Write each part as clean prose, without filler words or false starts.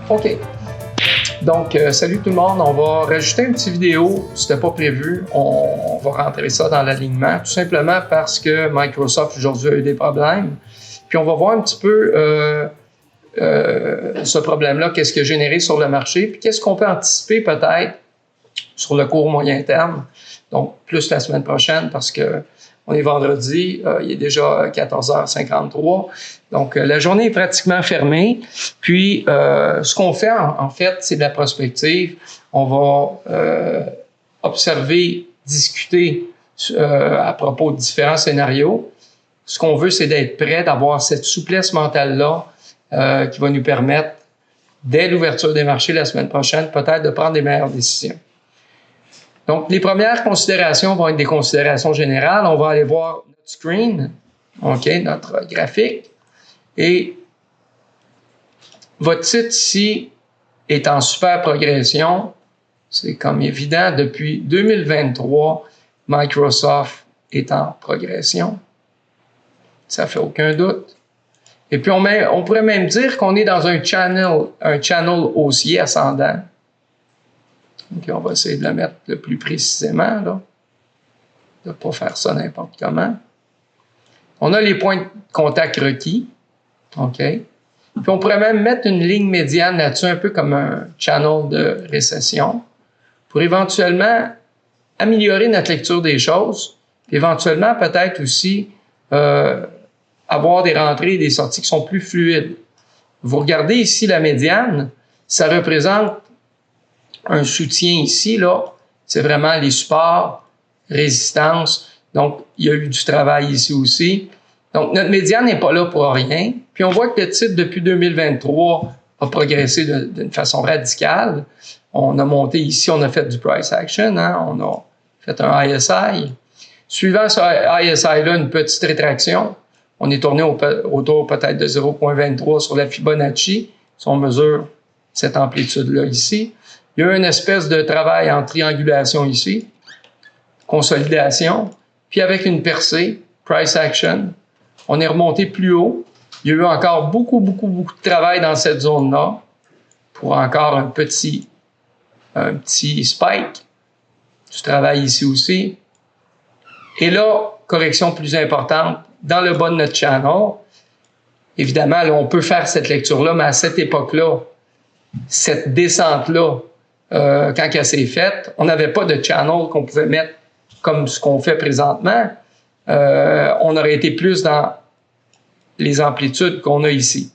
OK. Donc, salut tout le monde. On va rajouter une petite vidéo. C'était pas prévu. On va rentrer ça dans l'alignement, tout simplement parce que Microsoft aujourd'hui a eu des problèmes. Puis on va voir un petit peu ce problème-là, qu'est-ce qu'il a généré sur le marché, puis qu'est-ce qu'on peut anticiper peut-être sur le court moyen terme. Donc, plus la semaine prochaine parce que on est vendredi, il est déjà 14h53. Donc, la journée est pratiquement fermée. Puis, ce qu'on fait, en fait, c'est de la prospective. On va observer, discuter à propos de différents scénarios. Ce qu'on veut, c'est d'être prêt, d'avoir cette souplesse mentale-là qui va nous permettre, dès l'ouverture des marchés la semaine prochaine, peut-être de prendre des meilleures décisions. Donc, les premières considérations vont être des considérations générales. On va aller voir notre screen, OK, notre graphique. Et votre titre ici est en super progression. C'est comme évident, depuis 2023, Microsoft est en progression. Ça fait aucun doute. Et puis, on pourrait même dire qu'on est dans un channel haussier ascendant. OK, on va essayer de le mettre le plus précisément, là. De ne pas faire ça n'importe comment. On a les points de contact requis. OK. Puis on pourrait même mettre une ligne médiane là-dessus, un peu comme un channel de récession, pour éventuellement améliorer notre lecture des choses, puis éventuellement peut-être aussi avoir des rentrées et des sorties qui sont plus fluides. Vous regardez ici la médiane, ça représente un soutien ici, là, c'est vraiment les supports, résistance. Donc, il y a eu du travail ici aussi. Donc, notre médiane n'est pas là pour rien. Puis, on voit que le titre, depuis 2023, a progressé d'une façon radicale. On a monté ici, on a fait du price action, hein? On a fait un ISI. Suivant ce ISI-là, une petite rétraction. On est tourné autour peut-être de 0,23 sur la Fibonacci, si on mesure cette amplitude-là ici. Il y a eu une espèce de travail en triangulation ici, consolidation, puis avec une percée, price action, on est remonté plus haut. Il y a eu encore beaucoup de travail dans cette zone-là pour encore un petit spike. Du travail ici aussi. Et là, correction plus importante dans le bas de notre channel. Évidemment, là, on peut faire cette lecture-là, mais à cette époque-là, cette descente-là, quand elle s'est faite, on n'avait pas de channel qu'on pouvait mettre comme ce qu'on fait présentement. On aurait été plus dans les amplitudes qu'on a ici.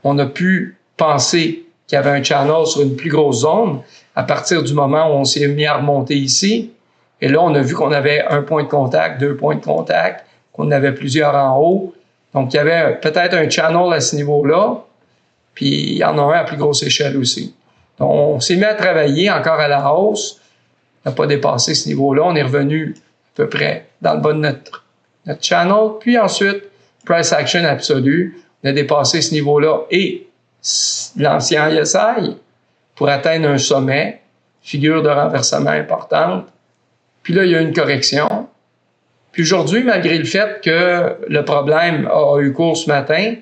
On a pu penser qu'il y avait un channel sur une plus grosse zone à partir du moment où on s'est mis à remonter ici. Et là, on a vu qu'on avait un point de contact, 2 points de contact, qu'on avait plusieurs en haut. Donc, il y avait peut-être un channel à ce niveau-là, puis il y en a un à plus grosse échelle aussi. Donc, on s'est mis à travailler encore à la hausse. On n'a pas dépassé ce niveau-là. On est revenu à peu près dans le bas de notre channel. Puis ensuite, price action absolue. On a dépassé ce niveau-là et l'ancien ISI pour atteindre un sommet, figure de renversement importante. Puis là, il y a une correction. Puis aujourd'hui, malgré le fait que le problème a eu cours ce matin,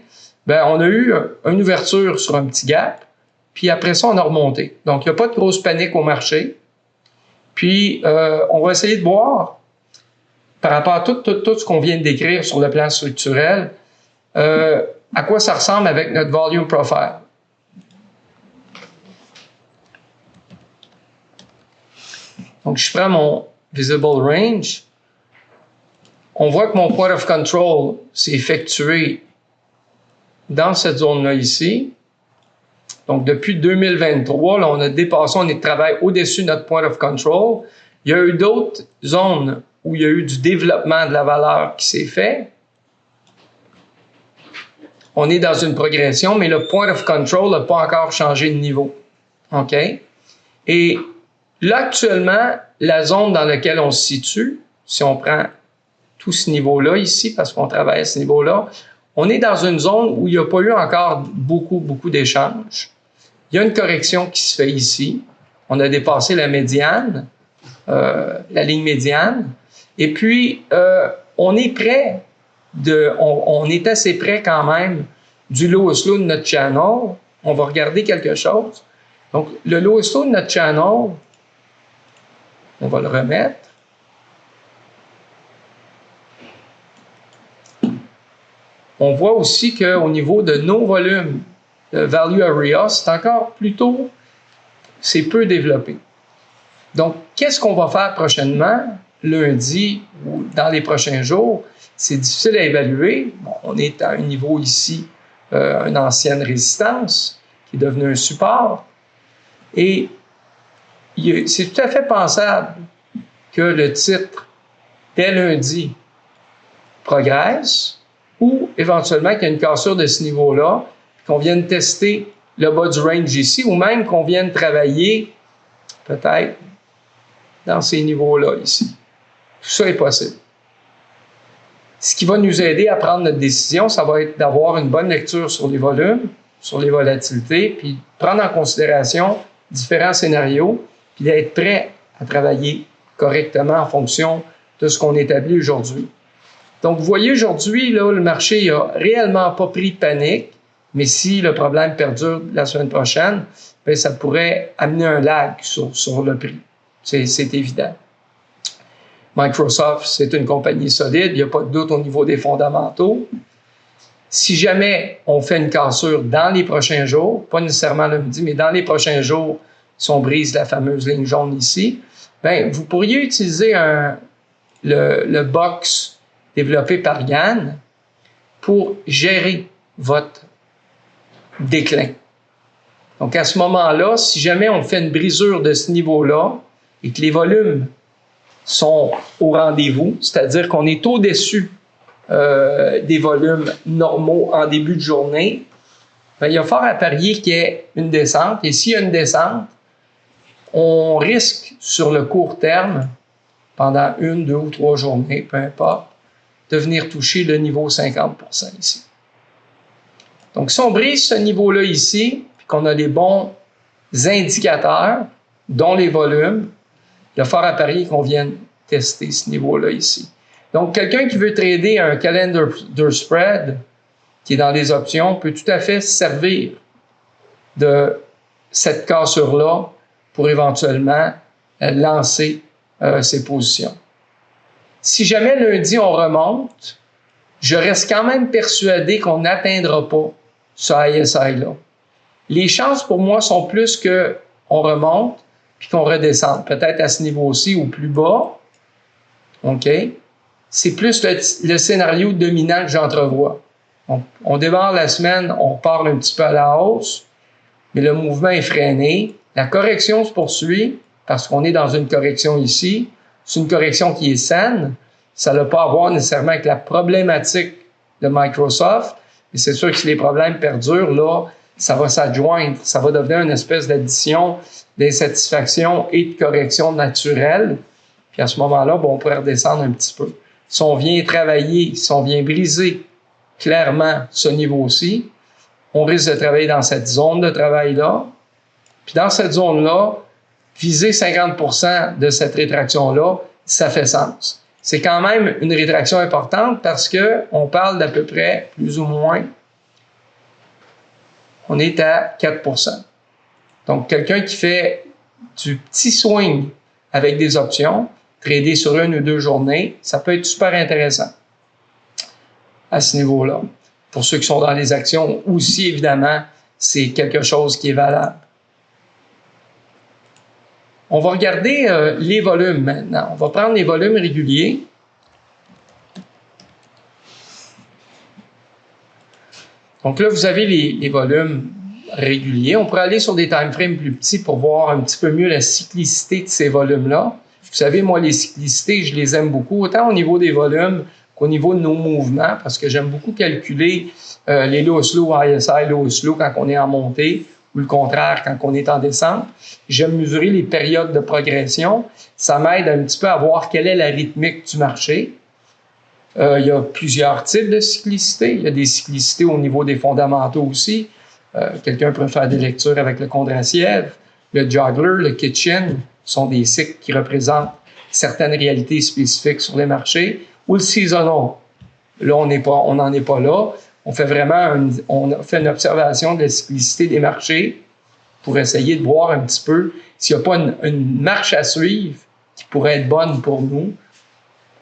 ben on a eu une ouverture sur un petit gap. Puis après ça, on a remonté. Donc, il n'y a pas de grosse panique au marché. Puis, on va essayer de voir, par rapport à tout ce qu'on vient de décrire sur le plan structurel, à quoi ça ressemble avec notre volume profile. Donc, je prends mon visible range. On voit que mon point of control s'est effectué dans cette zone-là ici. Donc, depuis 2023, là, on a dépassé, on est de travail au-dessus de notre point of control. Il y a eu d'autres zones où il y a eu du développement de la valeur qui s'est fait. On est dans une progression, mais le point of control n'a pas encore changé de niveau. OK? Et là, actuellement, la zone dans laquelle on se situe, si on prend tout ce niveau-là ici, parce qu'on travaille à ce niveau-là, on est dans une zone où il n'y a pas eu encore beaucoup d'échanges. Il y a une correction qui se fait ici. On a dépassé la médiane, la ligne médiane. Et puis, on est on est assez près quand même du lowest low de notre channel. on va regarder quelque chose. Donc, le lowest low de notre channel, on va le remettre. On voit aussi qu'au niveau de nos volumes, le value area, c'est encore plutôt, c'est peu développé. Donc, qu'est-ce qu'on va faire prochainement, lundi ou dans les prochains jours? C'est difficile à évaluer. Bon, on est à un niveau ici, une ancienne résistance qui est devenue un support. Et c'est tout à fait pensable que le titre, dès lundi, progresse ou éventuellement qu'il y ait une cassure de ce niveau-là, qu'on vienne tester le bas du range ici ou même qu'on vienne travailler peut-être dans ces niveaux-là ici. Tout ça est possible. Ce qui va nous aider à prendre notre décision, ça va être d'avoir une bonne lecture sur les volumes, sur les volatilités, puis prendre en considération différents scénarios, puis d'être prêt à travailler correctement en fonction de ce qu'on établit aujourd'hui. Donc, vous voyez aujourd'hui, là, le marché n'a réellement pas pris de panique, mais si le problème perdure la semaine prochaine, bien, ça pourrait amener un lag sur le prix. C'est évident. Microsoft, c'est une compagnie solide, il n'y a pas de doute au niveau des fondamentaux. Si jamais on fait une cassure dans les prochains jours, pas nécessairement lundi, mais dans les prochains jours, si on brise la fameuse ligne jaune ici, bien, vous pourriez utiliser le box développé par Yann pour gérer votre déclin. Donc, à ce moment-là, si jamais on fait une brisure de ce niveau-là et que les volumes sont au rendez-vous, c'est-à-dire qu'on est au-dessus des volumes normaux en début de journée, bien, il y a fort à parier qu'il y ait une descente. Et s'il y a une descente, on risque sur le court terme, pendant 1, 2 ou 3 journées, peu importe, de venir toucher le niveau 50% ici. Donc, si on brise ce niveau-là ici, puis qu'on a les bons indicateurs, dont les volumes, il y a fort à parier qu'on vienne tester ce niveau-là ici. Donc, quelqu'un qui veut trader un calendar spread, qui est dans les options, peut tout à fait se servir de cette cassure-là pour éventuellement lancer ses positions. Si jamais lundi on remonte, je reste quand même persuadé qu'on n'atteindra pas ce ISI-là. Les chances pour moi sont plus qu'on remonte puis qu'on redescende, peut-être à ce niveau-ci ou plus bas. OK? C'est plus le scénario dominant que j'entrevois. On démarre la semaine, on part un petit peu à la hausse, mais le mouvement est freiné. La correction se poursuit parce qu'on est dans une correction ici. C'est une correction qui est saine. Ça n'a pas à voir nécessairement avec la problématique de Microsoft. Mais c'est sûr que si les problèmes perdurent, là, ça va s'adjoindre. Ça va devenir une espèce d'addition d'insatisfaction et de correction naturelle. Puis à ce moment-là, bon, on pourrait redescendre un petit peu. Si on vient travailler, si on vient briser clairement ce niveau-ci, on risque de travailler dans cette zone de travail-là. Puis dans cette zone-là, viser 50% de cette rétraction-là, ça fait sens. C'est quand même une rétraction importante parce qu'on parle d'à peu près, plus ou moins, on est à 4%. Donc, quelqu'un qui fait du petit swing avec des options, trader sur 1 ou 2 journées, ça peut être super intéressant à ce niveau-là. Pour ceux qui sont dans les actions aussi, évidemment, c'est quelque chose qui est valable. On va regarder les volumes maintenant. On va prendre les volumes réguliers. Donc là, vous avez les volumes réguliers. On pourrait aller sur des time frames plus petits pour voir un petit peu mieux la cyclicité de ces volumes-là. Vous savez, moi, les cyclicités, je les aime beaucoup, autant au niveau des volumes qu'au niveau de nos mouvements, parce que j'aime beaucoup calculer les low slow, ISI, low slow quand on est en montée, ou le contraire quand on est en descente. J'aime mesurer les périodes de progression. Ça m'aide un petit peu à voir quelle est la rythmique du marché. Il y a plusieurs types de cyclicité. Il y a des cyclicités au niveau des fondamentaux aussi. Quelqu'un peut faire des lectures avec le Kondrasiev, le Juggler, le Kitchen sont des cycles qui représentent certaines réalités spécifiques sur les marchés. Ou le seasonal. Là, on n'en est pas là. on fait vraiment on a fait une observation de la cyclicité des marchés pour essayer de voir un petit peu s'il n'y a pas une marche à suivre qui pourrait être bonne pour nous,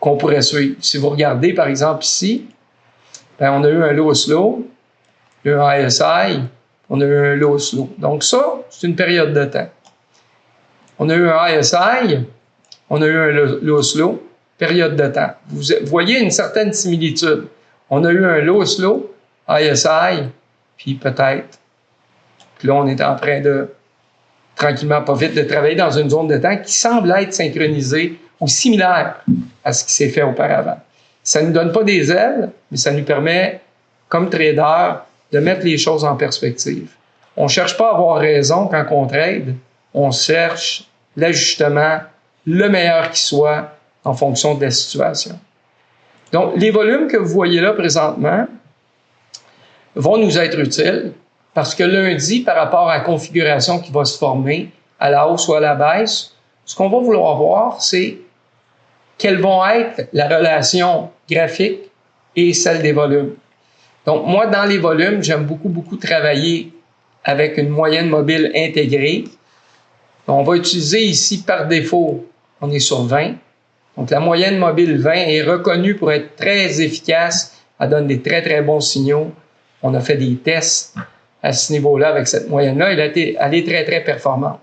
qu'on pourrait suivre. Si vous regardez, par exemple, ici, ben, on a eu un low slow, un ISI, on a eu un low slow. Donc ça, c'est une période de temps. On a eu un ISI, on a eu un low slow, période de temps. Vous voyez une certaine similitude. On a eu un low slow, ISI, puis peut-être. Puis là, on est en train de, tranquillement, pas vite, de travailler dans une zone de temps qui semble être synchronisée ou similaire à ce qui s'est fait auparavant. Ça ne nous donne pas des ailes, mais ça nous permet, comme trader, de mettre les choses en perspective. On ne cherche pas à avoir raison quand on trade, on cherche l'ajustement, le meilleur qui soit en fonction de la situation. Donc, les volumes que vous voyez là présentement vont nous être utiles parce que lundi, par rapport à la configuration qui va se former à la hausse ou à la baisse, ce qu'on va vouloir voir, c'est quelles vont être la relation graphique et celle des volumes. Donc, moi, dans les volumes, j'aime beaucoup travailler avec une moyenne mobile intégrée. On va utiliser ici, par défaut, on est sur 20. Donc, la moyenne mobile 20 est reconnue pour être très efficace. Elle donne des très bons signaux. On a fait des tests à ce niveau-là avec cette moyenne-là. Elle est très performante.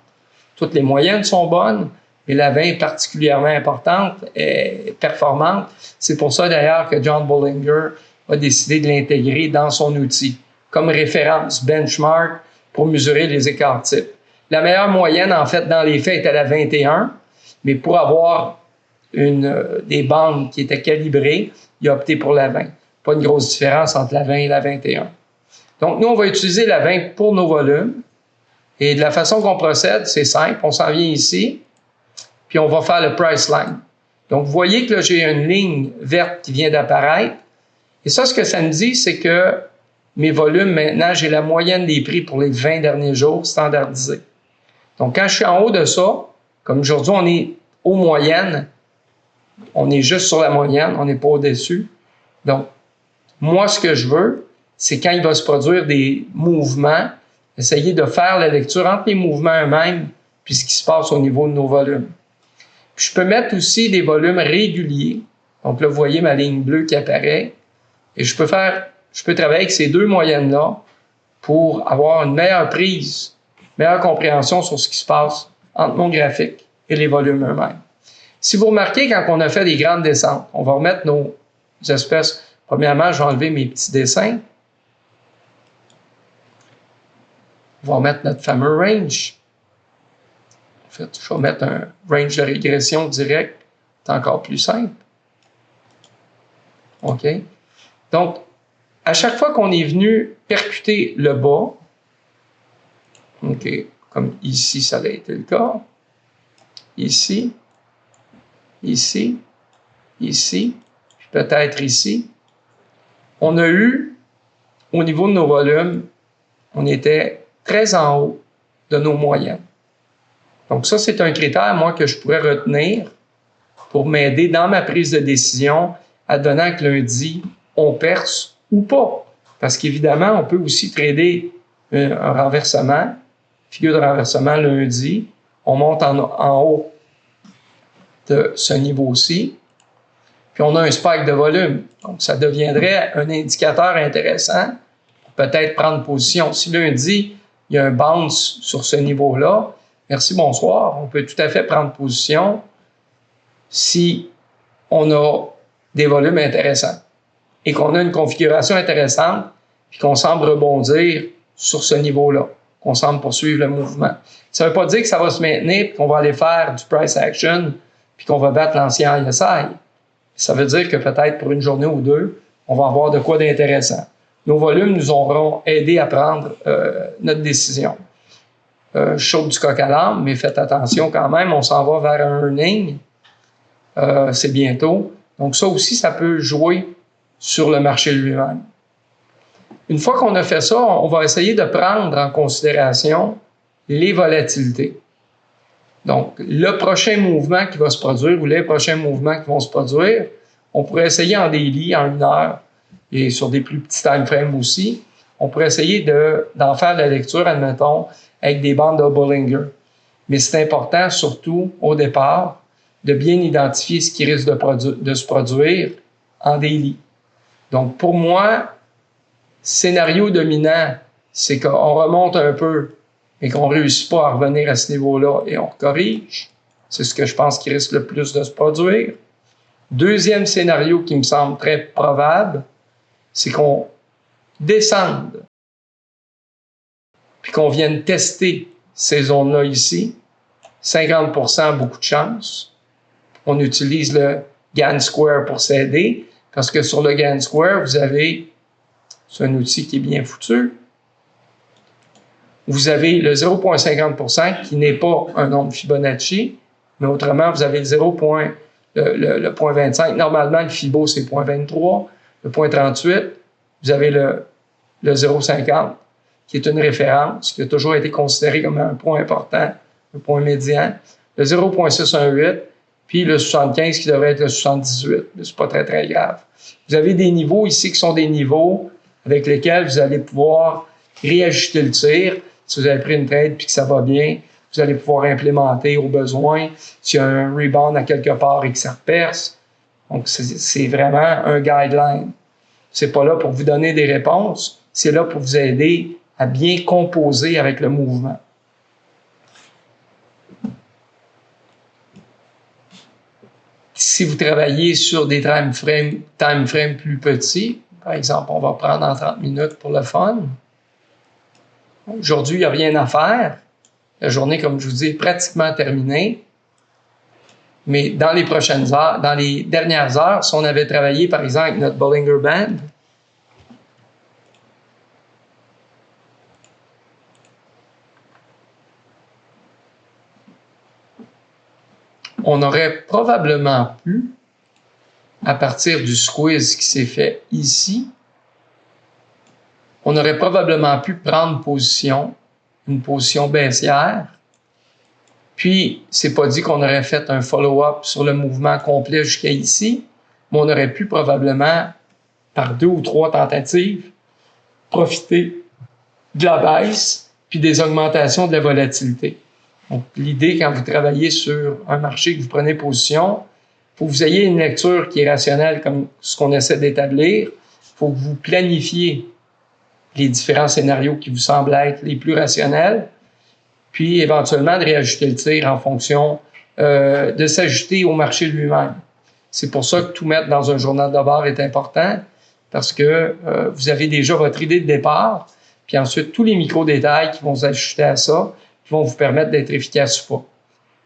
Toutes les moyennes sont bonnes, mais la 20 est particulièrement importante et performante. C'est pour ça, d'ailleurs, que John Bollinger a décidé de l'intégrer dans son outil comme référence benchmark pour mesurer les écarts types. La meilleure moyenne, en fait, dans les faits, est à la 21, mais pour avoir des bandes qui étaient calibrées, il a opté pour la 20. Pas une grosse différence entre la 20 et la 21. Donc, nous, on va utiliser la 20 pour nos volumes. Et de la façon qu'on procède, c'est simple. On s'en vient ici, puis on va faire le price line. Donc, vous voyez que là, j'ai une ligne verte qui vient d'apparaître. Et ça, ce que ça me dit, c'est que mes volumes, maintenant, j'ai la moyenne des prix pour les 20 derniers jours standardisés. Donc, quand je suis en haut de ça, comme aujourd'hui, on est aux moyennes, on est juste sur la moyenne, on n'est pas au-dessus. Donc, moi, ce que je veux, c'est quand il va se produire des mouvements, essayer de faire la lecture entre les mouvements eux-mêmes puis ce qui se passe au niveau de nos volumes. Puis, je peux mettre aussi des volumes réguliers. Donc là, vous voyez ma ligne bleue qui apparaît. Et je peux travailler avec ces deux moyennes-là pour avoir une meilleure prise, meilleure compréhension sur ce qui se passe entre mon graphique et les volumes eux-mêmes. Si vous remarquez, quand on a fait des grandes descentes, on va remettre nos espèces. Premièrement, je vais enlever mes petits dessins. On va remettre notre fameux range. En fait, je vais mettre un range de régression direct. C'est encore plus simple. OK? Donc, à chaque fois qu'on est venu percuter le bas, OK, comme ici, ça a été le cas, ici, ici, ici, puis peut-être ici, on a eu, au niveau de nos volumes, on était très en haut de nos moyennes. Donc ça, c'est un critère, moi, que je pourrais retenir pour m'aider dans ma prise de décision, advenant que lundi, on perce ou pas. Parce qu'évidemment, on peut aussi trader un renversement, figure de renversement lundi, on monte en haut de ce niveau-ci, puis on a un spike de volume. Donc, ça deviendrait un indicateur intéressant pour peut-être prendre position. Si lundi, il y a un bounce sur ce niveau-là, merci, bonsoir, on peut tout à fait prendre position si on a des volumes intéressants et qu'on a une configuration intéressante puis qu'on semble rebondir sur ce niveau-là, qu'on semble poursuivre le mouvement. Ça ne veut pas dire que ça va se maintenir puis qu'on va aller faire du price action puis qu'on va battre l'ancien ISI. Ça veut dire que peut-être pour une journée ou deux, on va avoir de quoi d'intéressant. Nos volumes nous auront aidé à prendre notre décision. Je saute du coq à l'âne, mais faites attention quand même, on s'en va vers un earning. C'est bientôt. Donc ça aussi, ça peut jouer sur le marché lui-même. Une fois qu'on a fait ça, on va essayer de prendre en considération les volatilités. Donc, le prochain mouvement qui va se produire ou les prochains mouvements qui vont se produire, on pourrait essayer en daily, en 1 heure, et sur des plus petits time frames aussi, on pourrait essayer d'en faire la lecture, admettons, avec des bandes de Bollinger. Mais c'est important, surtout au départ, de bien identifier ce qui risque de se produire en daily. Donc, pour moi, scénario dominant, c'est qu'on remonte un peu et qu'on ne réussit pas à revenir à ce niveau-là et on corrige. C'est ce que je pense qui risque le plus de se produire. Deuxième scénario qui me semble très probable, c'est qu'on descende puis qu'on vienne tester ces zones-là ici. 50%, beaucoup de chance. On utilise le Gann Square pour s'aider, parce que sur le Gann Square, vous avez, c'est un outil qui est bien foutu, vous avez le 0,50% qui n'est pas un nombre Fibonacci, mais autrement, vous avez le 0,25. Normalement, le Fibo, c'est 0,23. Le 0,38, vous avez le 0,50, qui est une référence, qui a toujours été considéré comme un point important, un point médian. Le 0,618, puis le 75 qui devrait être le 78. C'est pas très, très grave. Vous avez des niveaux ici qui sont des niveaux avec lesquels vous allez pouvoir réajuster le tir. Si vous avez pris une trade puis que ça va bien, vous allez pouvoir implémenter au besoin. S'il y a un rebound à quelque part et que ça reperce. Donc, c'est vraiment un guideline. C'est pas là pour vous donner des réponses. C'est là pour vous aider à bien composer avec le mouvement. Si vous travaillez sur des time frames plus petits, par exemple, on va prendre en 30 minutes pour le fun. Aujourd'hui, il n'y a rien à faire. La journée, comme je vous dis, est pratiquement terminée. Mais dans les prochaines heures, dans les dernières heures, si on avait travaillé, par exemple, avec notre Bollinger Band, on aurait probablement pu, à partir du squeeze qui s'est fait ici, on aurait probablement pu prendre position, une position baissière. Puis, c'est pas dit qu'on aurait fait un follow-up sur le mouvement complet jusqu'à ici, mais on aurait pu probablement, par 2 ou 3 tentatives, profiter de la baisse puis des augmentations de la volatilité. Donc, l'idée, quand vous travaillez sur un marché, que vous prenez position, il faut que vous ayez une lecture qui est rationnelle, comme ce qu'on essaie d'établir. Il faut que vous planifiez les différents scénarios qui vous semblent être les plus rationnels, puis éventuellement de réajuster le tir en fonction de s'ajuster au marché lui-même. C'est pour ça que tout mettre dans un journal de bord est important, parce que vous avez déjà votre idée de départ, puis ensuite tous les micro-détails qui vont s'ajuster à ça, qui vont vous permettre d'être efficace ou pas.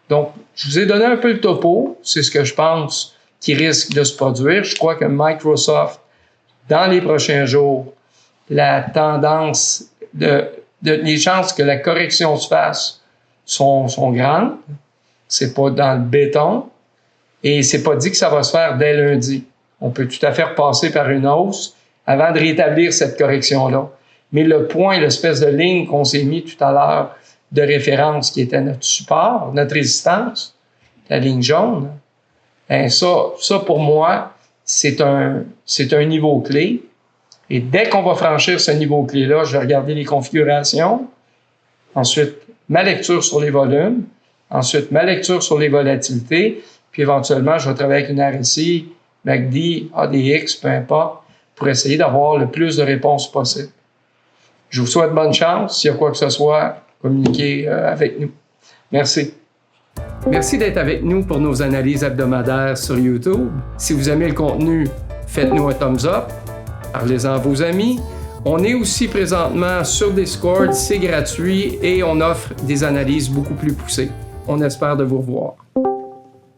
Donc, je vous ai donné un peu le topo, c'est ce que je pense qui risque de se produire. Je crois que Microsoft, dans les prochains jours, la tendance les chances que la correction se fasse sont grandes. C'est pas dans le béton. Et c'est pas dit que ça va se faire dès lundi. On peut tout à fait repasser par une hausse avant de rétablir cette correction-là. Mais le point, l'espèce de ligne qu'on s'est mis tout à l'heure de référence qui était notre support, notre résistance, la ligne jaune, ben ça pour moi, c'est un niveau clé. Et dès qu'on va franchir ce niveau clé-là, je vais regarder les configurations. Ensuite, ma lecture sur les volumes. Ensuite, ma lecture sur les volatilités. Puis éventuellement, je vais travailler avec une RSI, MACD, ADX, peu importe, pour essayer d'avoir le plus de réponses possible. Je vous souhaite bonne chance. S'il y a quoi que ce soit, communiquez avec nous. Merci. Merci d'être avec nous pour nos analyses hebdomadaires sur YouTube. Si vous aimez le contenu, faites-nous un thumbs up. Parlez-en à vos amis. On est aussi présentement sur Discord, c'est gratuit et on offre des analyses beaucoup plus poussées. On espère de vous revoir.